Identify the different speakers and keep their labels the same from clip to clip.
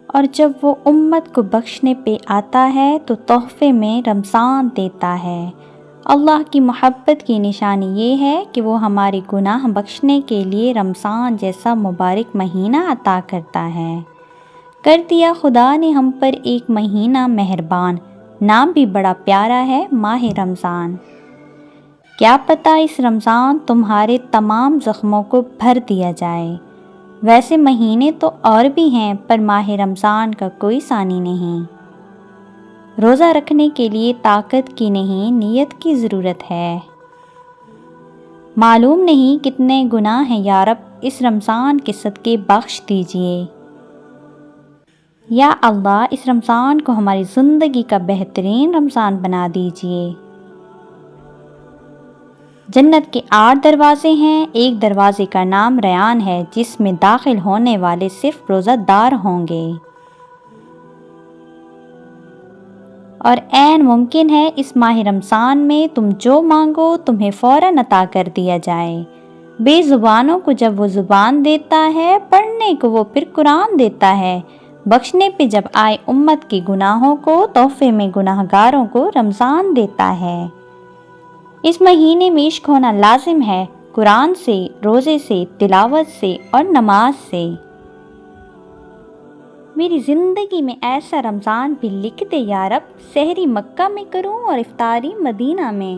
Speaker 1: اور جب وہ امت کو بخشنے پہ آتا ہے تو تحفے میں رمضان دیتا ہے۔ اللہ کی محبت کی نشانی یہ ہے کہ وہ ہمارے گناہ بخشنے کے لیے رمضان جیسا مبارک مہینہ عطا کرتا ہے۔ کر دیا خدا نے ہم پر ایک مہینہ مہربان، نام بھی بڑا پیارا ہے ماہ رمضان۔ کیا پتہ اس رمضان تمہارے تمام زخموں کو بھر دیا جائے۔ ویسے مہینے تو اور بھی ہیں پر ماہ رمضان کا کوئی ثانی نہیں۔ روزہ رکھنے کے لیے طاقت کی نہیں نیت کی ضرورت ہے۔ معلوم نہیں کتنے گناہ ہیں یا رب، اس رمضان کے صدقے بخش دیجئے۔ یا اللہ اس رمضان کو ہماری زندگی کا بہترین رمضان بنا دیجئے۔ جنت کے 8 دروازے ہیں، ایک دروازے کا نام ریان ہے جس میں داخل ہونے والے صرف روزہ دار ہوں گے، اور عین ممکن ہے اس ماہ رمضان میں تم جو مانگو تمہیں فوراً عطا کر دیا جائے۔ بے زبانوں کو جب وہ زبان دیتا ہے، پڑھنے کو وہ پھر قرآن دیتا ہے، بخشنے پہ جب آئے امت کے گناہوں کو، تحفے میں گناہ گاروں کو رمضان دیتا ہے۔ اس مہینے میں عشق ہونا لازم ہے، قرآن سے، روزے سے، تلاوت سے اور نماز سے۔ میری زندگی میں ایسا رمضان بھی لکھ دے یا رب، سحری مکہ میں کروں اور افطاری مدینہ میں۔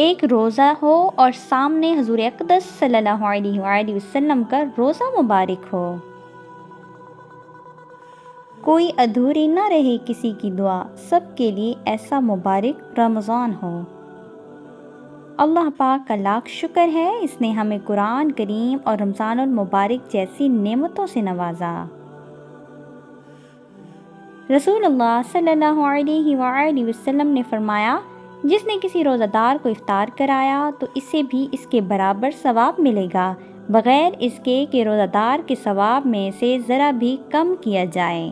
Speaker 1: ایک روزہ ہو اور سامنے حضور اقدس صلی اللہ علیہ وآلہ وسلم کا روزہ مبارک ہو۔ کوئی ادھوری نہ رہے کسی کی دعا، سب کے لیے ایسا مبارک رمضان ہو۔ اللہ پاک کا لاکھ شکر ہے، اس نے ہمیں قرآن کریم اور رمضان المبارک جیسی نعمتوں سے نوازا۔ رسول اللہ صلی اللہ علیہ وآلہ وسلم نے فرمایا، جس نے کسی روزہ دار کو افطار کرایا تو اسے بھی اس کے برابر ثواب ملے گا، بغیر اس کے کہ روزہ دار کے ثواب میں سے ذرا بھی کم کیا جائے۔